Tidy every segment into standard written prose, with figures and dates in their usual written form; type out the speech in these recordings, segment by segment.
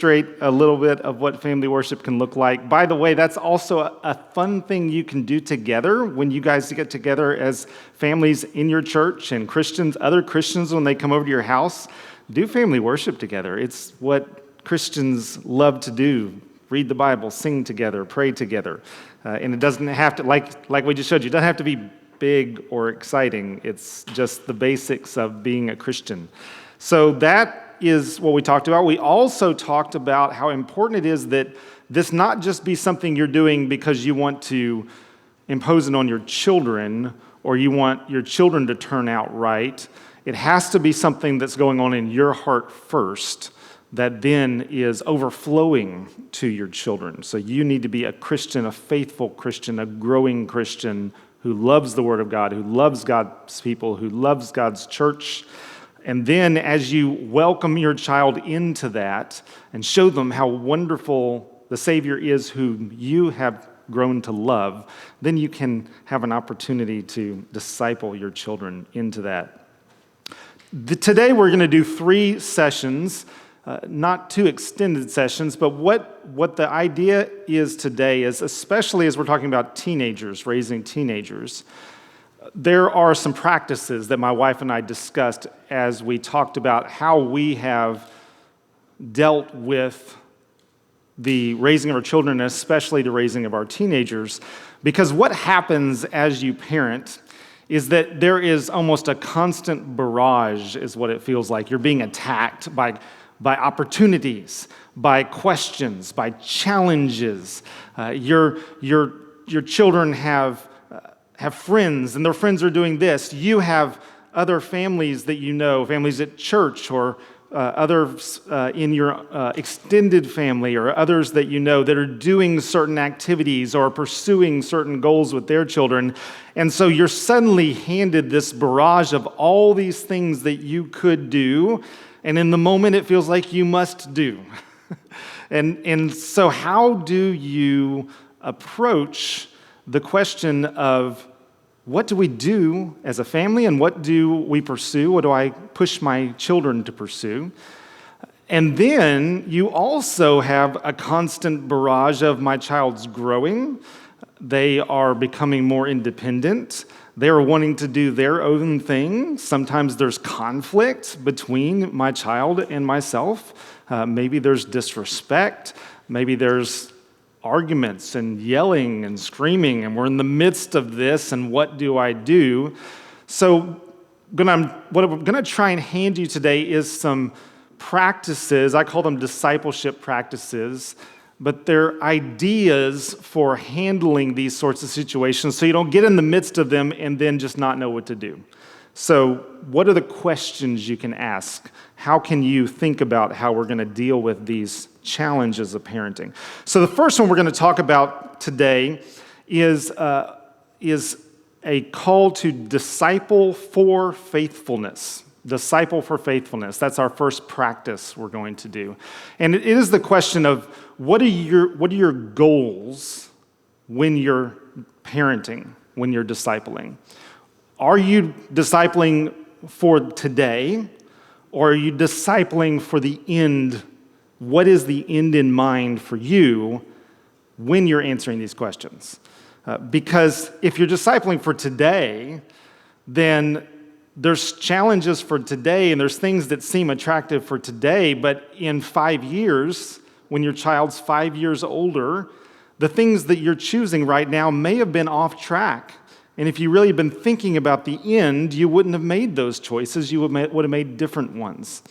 demonstrate a little bit of what family worship can look like. By the way, that's also a fun thing you can do together when you guys get together as families in your church and Christians, other Christians, when they come over to your house. Do family worship together. It's what Christians love to do. Read the Bible, sing together, pray together. And it doesn't have to, like we just showed you, it doesn't have to be big or exciting. It's just the basics of being a Christian. So that is what we talked about. We also talked about how important it is that this not just be something you're doing because you want to impose it on your children or you want your children to turn out right. It has to be something that's going on in your heart first that then is overflowing to your children. So you need to be a Christian, a faithful Christian, a growing Christian who loves the Word of God, who loves God's people, who loves God's church. And then as you welcome your child into that and show them how wonderful the Savior is whom you have grown to love, then you can have an opportunity to disciple your children into that. Today we're going to do 3 sessions, not 2 extended sessions, but what the idea is today is, especially as we're talking about teenagers, raising teenagers, there are some practices that my wife and I discussed as we talked about how we have dealt with the raising of our children, and especially the raising of our teenagers. Because what happens as you parent is that there is almost a constant barrage, is what it feels like. You're being attacked by opportunities, by questions, by challenges. Your children have friends, and their friends are doing this. You have other families that you know, families at church or others in your extended family or others that you know that are doing certain activities or pursuing certain goals with their children. And so you're suddenly handed this barrage of all these things that you could do, and in the moment it feels like you must do. And so how do you approach the question of what do we do as a family and what do we pursue? What do I push my children to pursue? And then you also have a constant barrage of my child's growing. They are becoming more independent. They're wanting to do their own thing. Sometimes there's conflict between my child and myself. Maybe there's disrespect. Maybe there's arguments and yelling and screaming, and we're in the midst of this, and what do I do? So what I'm going to try and hand you today is some practices. I call them discipleship practices, but they're ideas for handling these sorts of situations so you don't get in the midst of them and then just not know what to do. So what are the questions you can ask? How can you think about how we're going to deal with these challenges of parenting? So the first one we're going to talk about today is a call to disciple for faithfulness. Disciple for faithfulness. That's our first practice we're going to do. And it is the question of what are your goals when you're parenting, when you're discipling? Are you discipling for today, or are you discipling for the end? What is the end in mind for you when you're answering these questions? Because if you're discipling for today, then there's challenges for today and there's things that seem attractive for today, but in 5 years, when your child's 5 years older, the things that you're choosing right now may have been off track. And if you really had been thinking about the end, you wouldn't have made those choices. You would have made different ones.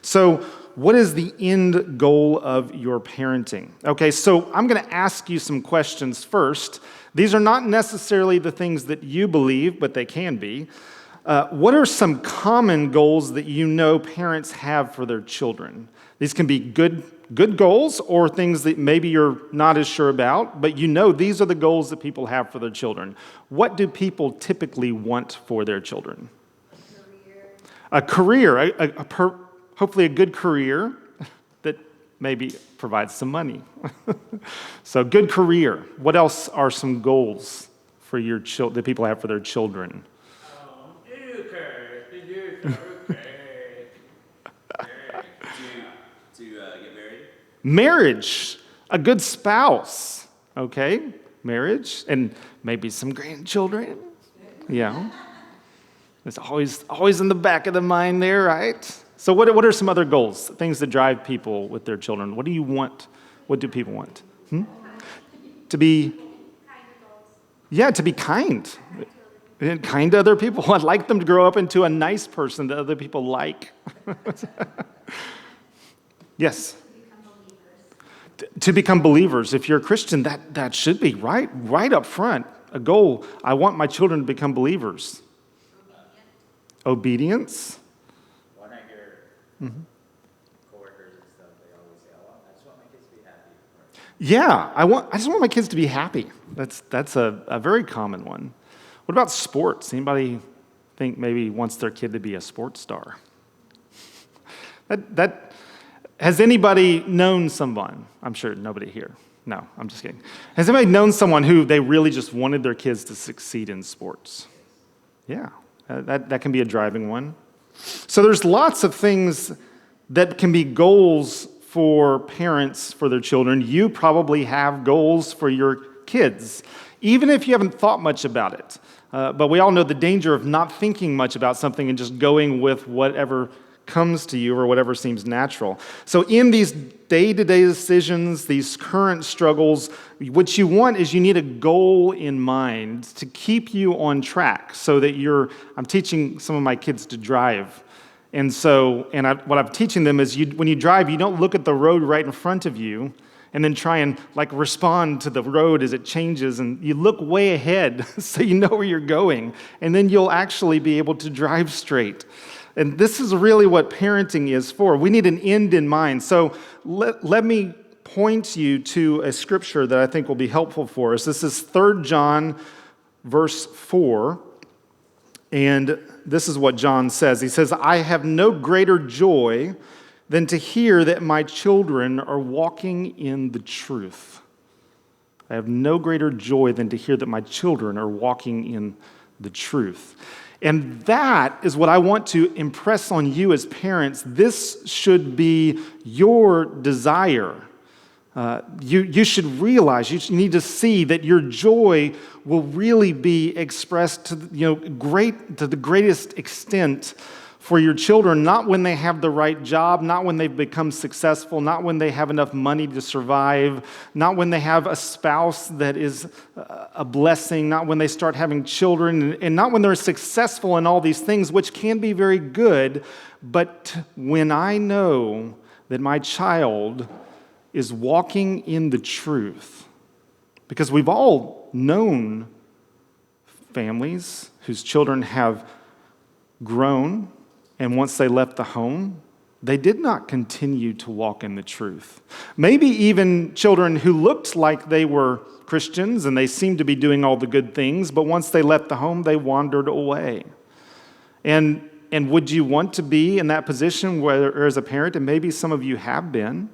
So what is the end goal of your parenting? Okay, so I'm going to ask you some questions first. These are not necessarily the things that you believe, but they can be. What are some common goals that you know parents have for their children? These can be good goals or things that maybe you're not as sure about, but you know these are the goals that people have for their children. What do people typically want for their children? A career, hopefully a good career that maybe provides some money. So good career. What else are some goals for your that people have for their children? To get married. Marriage, a good spouse, okay? Marriage, and maybe some grandchildren, It's always in the back of the mind there, right? So what are some other goals, things that drive people with their children? What do you want? What do people want? To be, to be kind. And kind to other people. I'd like them to grow up into a nice person that other people like. Yes. To become believers. If you're a Christian, that should be right up front. A goal. I want my children to become believers. Obedience. When I hear coworkers and stuff, they always say, I just want my kids to be happy. Yeah, I just want my kids to be happy. That's a very common one. What about sports? Anybody think maybe wants their kid to be a sports star? Has anybody known someone? I'm sure nobody here. No, I'm just kidding. Has anybody known someone who they really just wanted their kids to succeed in sports? Yeah, that can be a driving one. So there's lots of things that can be goals for parents for their children. You probably have goals for your kids, even if you haven't thought much about it. But we all know the danger of not thinking much about something and just going with whatever comes to you or whatever seems natural. So in these day-to-day decisions, these current struggles, what you want is you need a goal in mind to keep you on track so that I'm teaching some of my kids to drive. What I'm teaching them is when you drive, you don't look at the road right in front of you and then try and respond to the road as it changes, and you look way ahead so you know where you're going, and then you'll actually be able to drive straight. And this is really what parenting is for. We need an end in mind. So let me point you to a scripture that I think will be helpful for us. This is 3 John verse 4, and this is what John says. He says, I have no greater joy than to hear that my children are walking in the truth. I have no greater joy than to hear that my children are walking in the truth. And that is what I want to impress on you as parents. This should be your desire. You should realize, you need to see that your joy will really be expressed to the greatest extent for your children, not when they have the right job, not when they've become successful, not when they have enough money to survive, not when they have a spouse that is a blessing, not when they start having children, and not when they're successful in all these things, which can be very good, but when I know that my child is walking in the truth. Because we've all known families whose children have grown, and once they left the home, they did not continue to walk in the truth. Maybe even children who looked like they were Christians and they seemed to be doing all the good things, but once they left the home, they wandered away. And would you want to be in that position where, as a parent, and maybe some of you have been,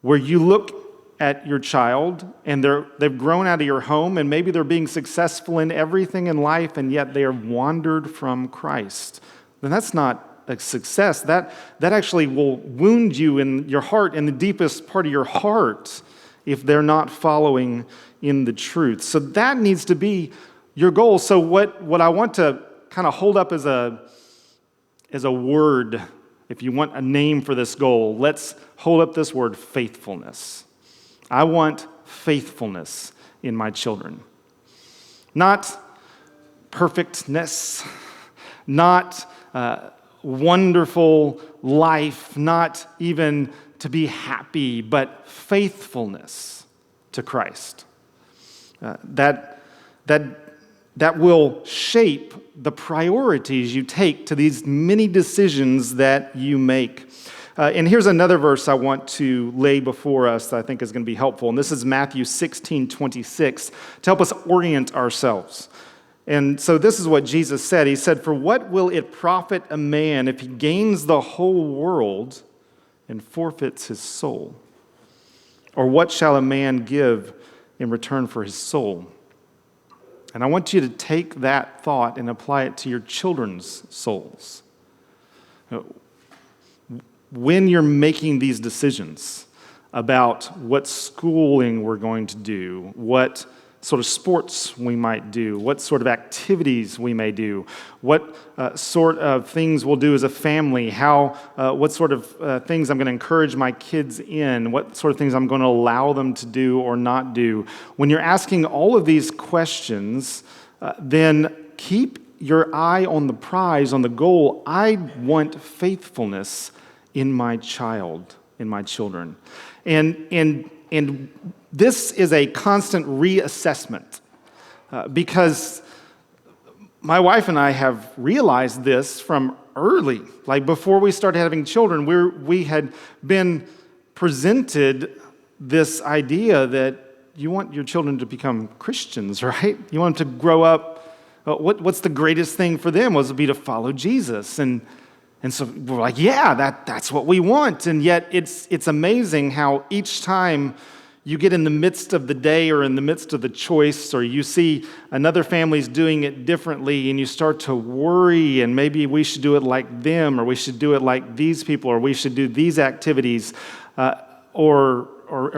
where you look at your child and they've grown out of your home and maybe they're being successful in everything in life and yet they are wandered from Christ? Then that's not a success. That actually will wound you in your heart, in the deepest part of your heart, if they're not following in the truth. So that needs to be your goal. So what I want to kind of hold up as a word, if you want a name for this goal, let's hold up this word, faithfulness. I want faithfulness in my children. Not perfectness, not wonderful life, not even to be happy, but faithfulness to Christ. That will shape the priorities you take to these many decisions that you make. And here's another verse I want to lay before us that I think is going to be helpful. And this is Matthew 16:26 to help us orient ourselves. And so this is what Jesus said. He said, "For what will it profit a man if he gains the whole world and forfeits his soul? Or what shall a man give in return for his soul?" And I want you to take that thought and apply it to your children's souls. When you're making these decisions, about what schooling we're going to do, what sort of sports we might do, what sort of activities we may do, what sort of things we'll do as a family, what sort of things I'm going to encourage my kids in, what sort of things I'm going to allow them to do or not do. When you're asking all of these questions, then keep your eye on the prize, on the goal. I want faithfulness in my child, in my children. And this is a constant reassessment because my wife and I have realized this from early. Like before we started having children, we had been presented this idea that you want your children to become Christians, right? You want them to grow up. What's the greatest thing for them was to be to follow Jesus. And so we're like, yeah, that's what we want. And yet it's amazing how each time you get in the midst of the day or in the midst of the choice, or you see another family's doing it differently and you start to worry, and maybe we should do it like them, or we should do it like these people, or we should do these activities, or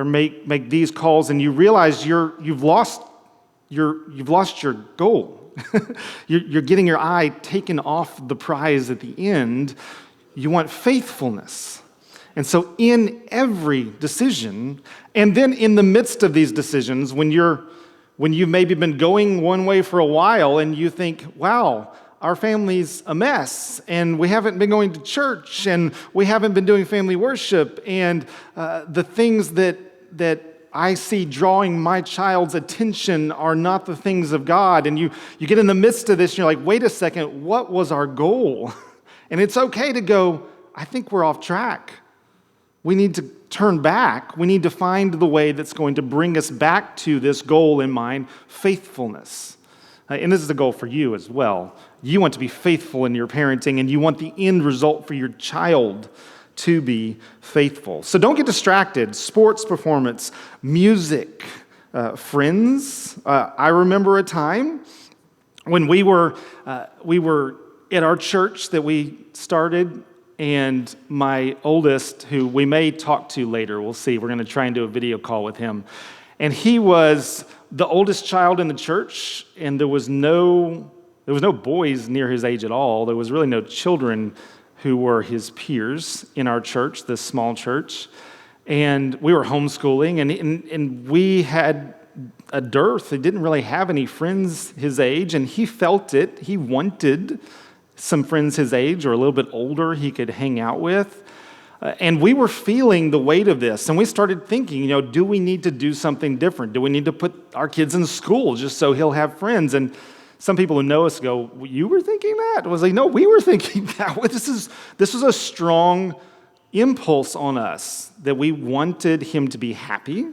make these calls, and you realize you've lost your goal. You're getting your eye taken off the prize at the end. You want faithfulness. And so in every decision, and then in the midst of these decisions, when you've maybe been going one way for a while and you think, wow, our family's a mess, and we haven't been going to church, and we haven't been doing family worship, and the things that I see drawing my child's attention are not the things of God. And you get in the midst of this, and you're like, wait a second, what was our goal? And it's okay to go, I think we're off track. We need to turn back. We need to find the way that's going to bring us back to this goal in mind, faithfulness. And this is a goal for you as well. You want to be faithful in your parenting, and you want the end result for your child to be faithful. So don't get distracted. Sports performance, music, friends. I remember a time when we were at our church that we started, and my oldest, who we may talk to later, we'll see. We're going to try and do a video call with him. And he was the oldest child in the church, and there was no boys near his age at all. There was really no children who were his peers in our church, this small church. And we were homeschooling, and we had a dearth. He didn't really have any friends his age, and he felt it. He wanted some friends his age or a little bit older he could hang out with. And we were feeling the weight of this, and we started thinking, do we need to do something different? Do we need to put our kids in school just so he'll have friends? And some people who know us go, you were thinking that? I was like, no, we were thinking that. This was a strong impulse on us that we wanted him to be happy,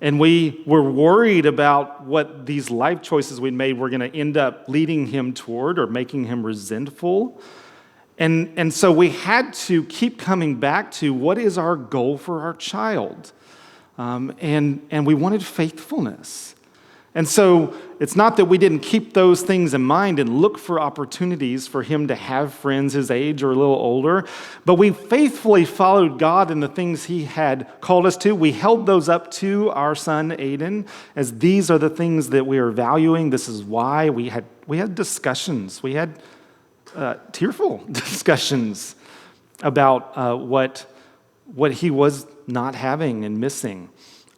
and we were worried about what these life choices we'd made were going to end up leading him toward or making him resentful. And so we had to keep coming back to what is our goal for our child. And we wanted faithfulness. And so it's not that we didn't keep those things in mind and look for opportunities for him to have friends his age or a little older, but we faithfully followed God in the things he had called us to. We held those up to our son, Aiden, as these are the things that we are valuing. This is why we had discussions. We had tearful discussions about what he was not having and missing.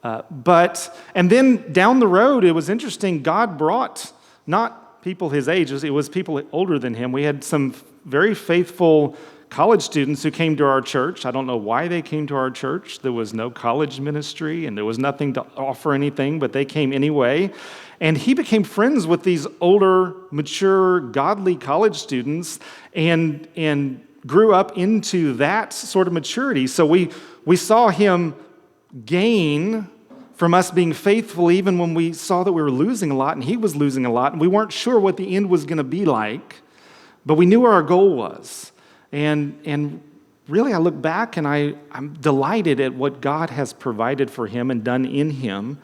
And then down the road, it was interesting. God brought not people his age, it was people older than him. We had some very faithful college students who came to our church. I don't know why they came to our church. There was no college ministry, and there was nothing to offer anything, but they came anyway. And he became friends with these older, mature, godly college students and grew up into that sort of maturity. So we saw him gain from us being faithful even when we saw that we were losing a lot and he was losing a lot, and we weren't sure what the end was going to be like, but we knew where our goal was. And really, I look back and I'm delighted at what God has provided for him and done in him,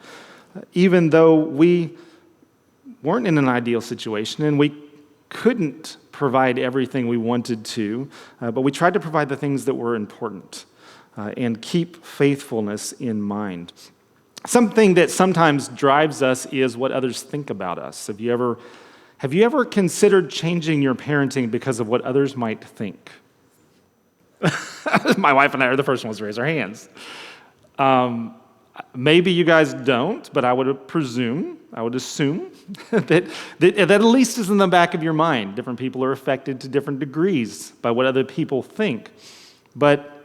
even though we weren't in an ideal situation and we couldn't provide everything we wanted to, but we tried to provide the things that were important. and keep faithfulness in mind. Something that sometimes drives us is what others think about us. Have you ever considered changing your parenting because of what others might think? My wife and I are the first ones to raise our hands. Maybe you guys don't, but I would assume that at least is in the back of your mind. Different people are affected to different degrees by what other people think. But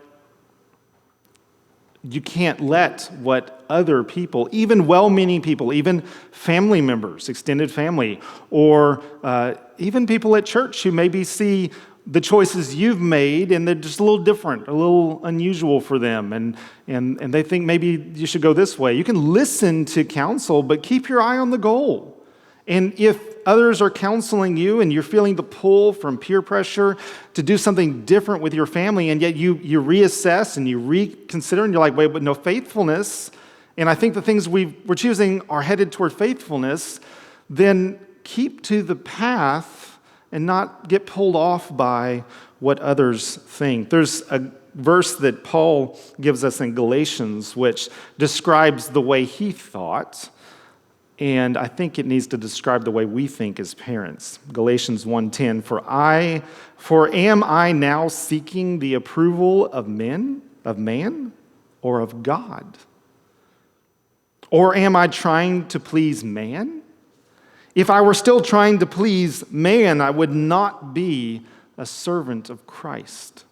you can't let what other people, even well-meaning people, even family members, extended family, or even people at church who maybe see the choices you've made and they're just a little different, a little unusual for them, and they think maybe you should go this way. You can listen to counsel, but keep your eye on the goal. And if others are counseling you and you're feeling the pull from peer pressure to do something different with your family, and yet you reassess and you reconsider and you're like, wait, but no, faithfulness, and I think the things we're choosing are headed toward faithfulness, then keep to the path and not get pulled off by what others think. There's a verse that Paul gives us in Galatians which describes the way he thought, and I think it needs to describe the way we think as parents. Galatians 1:10, For am I now seeking the approval of man, or of God? Or am I trying to please man? If I were still trying to please man, I would not be a servant of Christ.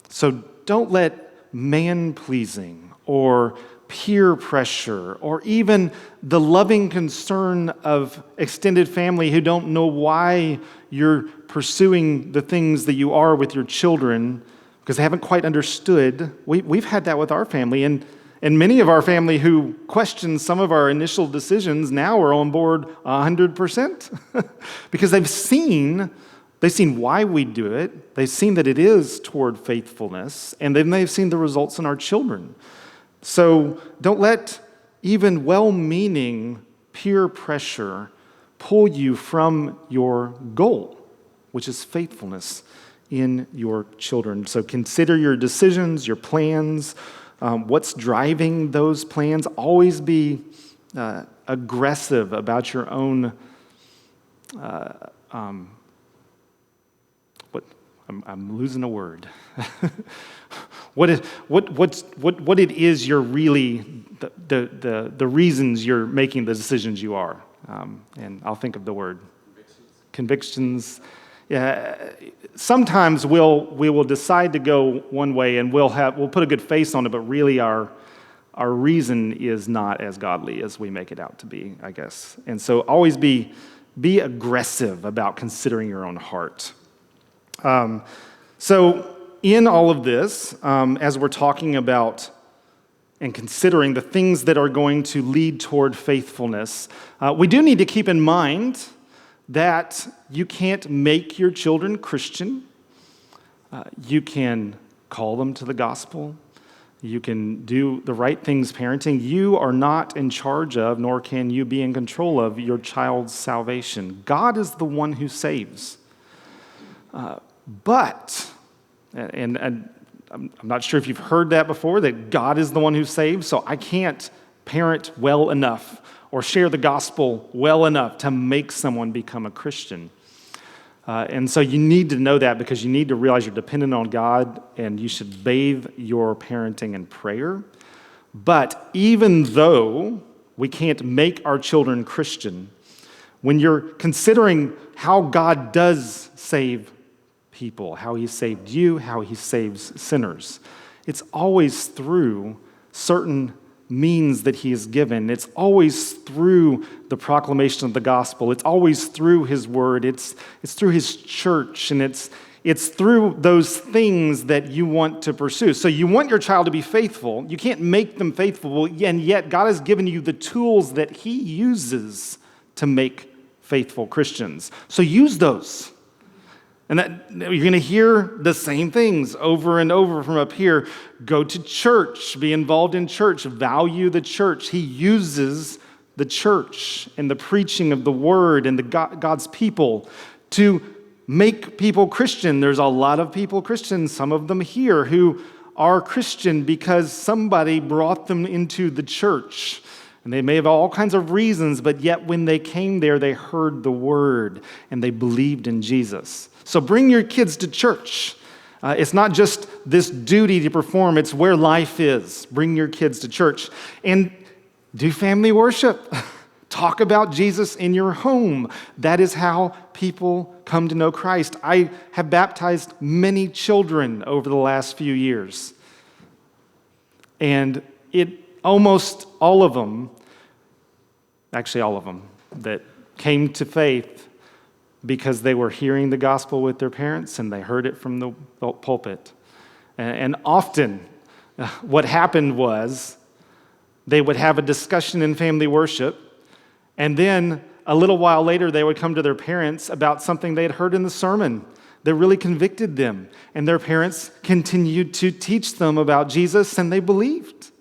So don't let man-pleasing or peer pressure, or even the loving concern of extended family who don't know why you're pursuing the things that you are with your children because they haven't quite understood. We've had that with our family, and many of our family who questioned some of our initial decisions now are on board 100% because they've seen why we do it. They've seen that it is toward faithfulness, and then they've seen the results in our children. So don't let even well-meaning peer pressure pull you from your goal, which is faithfulness in your children. So consider your decisions, your plans, what's driving those plans. Always be aggressive about your own. I'm losing a word. What it is you're really, the reasons you're making the decisions you are. And I'll think of the word. Convictions. Yeah, sometimes we will decide to go one way and we'll put a good face on it, but really our reason is not as godly as we make it out to be, I guess. And so always be aggressive about considering your own heart. So in all of this, as we're talking about and considering the things that are going to lead toward faithfulness, we do need to keep in mind that you can't make your children Christian. You can call them to the gospel. You can do the right things parenting. You are not in charge of, nor can you be in control of, your child's salvation. God is the one who saves. But I'm not sure if you've heard that before, that God is the one who saves, so I can't parent well enough or share the gospel well enough to make someone become a Christian. And so you need to know that, because you need to realize you're dependent on God and you should bathe your parenting in prayer. But even though we can't make our children Christian, when you're considering how God does save people, how he saved you, how he saves sinners, it's always through certain means that he has given. It's always through the proclamation of the gospel. It's always through his word. It's through his church, and it's through those things that you want to pursue. So you want your child to be faithful. You can't make them faithful, and yet God has given you the tools that he uses to make faithful Christians. So use those. And that you're going to hear the same things over and over from up here. Go to church, be involved in church, value the church. He uses the church and the preaching of the word and God's people to make people Christian. There's a lot of people Christians, some of them here, who are Christian because somebody brought them into the church. And they may have all kinds of reasons, but yet when they came there, they heard the word and they believed in Jesus. So bring your kids to church. It's not just this duty to perform, it's where life is. Bring your kids to church. And do family worship. Talk about Jesus in your home. That is how people come to know Christ. I have baptized many children over the last few years. And almost all of them, actually all of them, that came to faith because they were hearing the gospel with their parents and they heard it from the pulpit. And often what happened was they would have a discussion in family worship, and then a little while later they would come to their parents about something they had heard in the sermon that really convicted them. And their parents continued to teach them about Jesus, and they believed.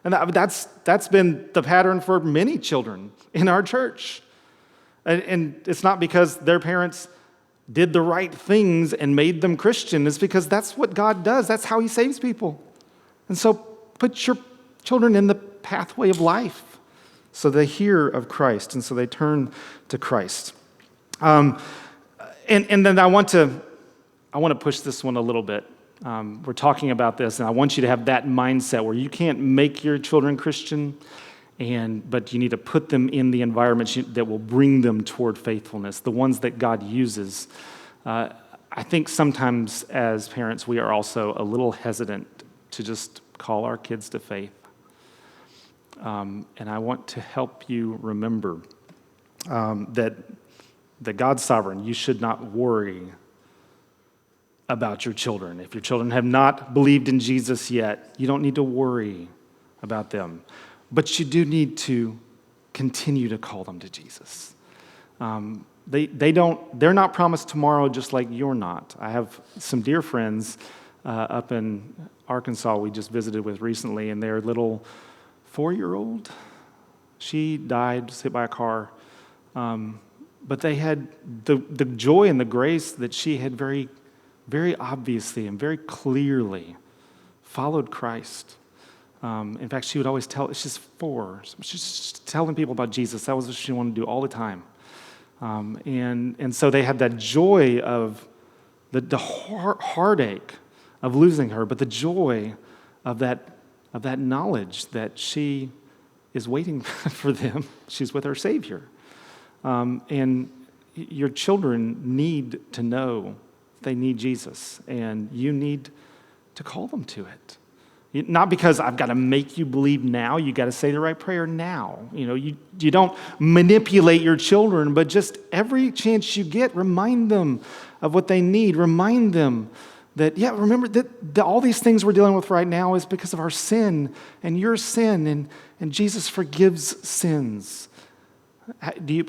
And that's been the pattern for many children in our church. And it's not because their parents did the right things and made them Christian. It's because that's what God does. That's how he saves people. And so put your children in the pathway of life so they hear of Christ and so they turn to Christ. And then I want to push this one a little bit. We're talking about this, and I want you to have that mindset where you can't make your children Christian, but you need to put them in the environment that will bring them toward faithfulness, the ones that God uses. I think sometimes as parents, we are also a little hesitant to just call our kids to faith. And I want to help you remember that God's sovereign. You should not worry about your children. If your children have not believed in Jesus yet, you don't need to worry about them. But you do need to continue to call them to Jesus. They're not promised tomorrow just like you're not. I have some dear friends up in Arkansas we just visited with recently, and their little 4-year-old, she died, was hit by a car. But they had the joy and the grace that she had very, very obviously and very clearly followed Christ. In fact, she would always she's 4, she's just telling people about Jesus. That was what she wanted to do all the time. And so they had that joy of the heartache of losing her, but the joy of that knowledge that she is waiting for them. She's with her Savior. And your children need to know they need Jesus, and you need to call them to it. Not because I've got to make you believe now, you got to say the right prayer now. You don't manipulate your children, but just every chance you get, remind them of what they need. Remind them that, remember that all these things we're dealing with right now is because of our sin and your sin, and Jesus forgives sins. Have you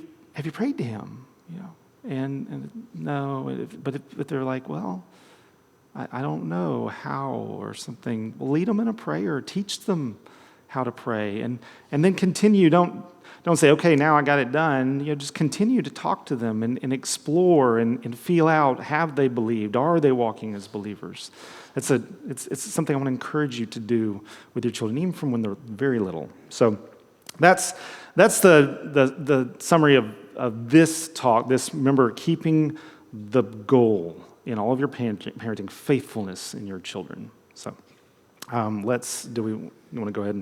prayed to him? And no, but if they're like, well, I don't know how or something, well, lead them in a prayer, teach them how to pray, and then continue. Don't say, okay, now I got it done. Just continue to talk to them and explore and feel out, have they believed? Are they walking as believers? It's something I want to encourage you to do with your children, even from when they're very little. So that's the summary of this talk. Remember, keeping the goal in all of your parenting, faithfulness in your children. So do we want to go ahead and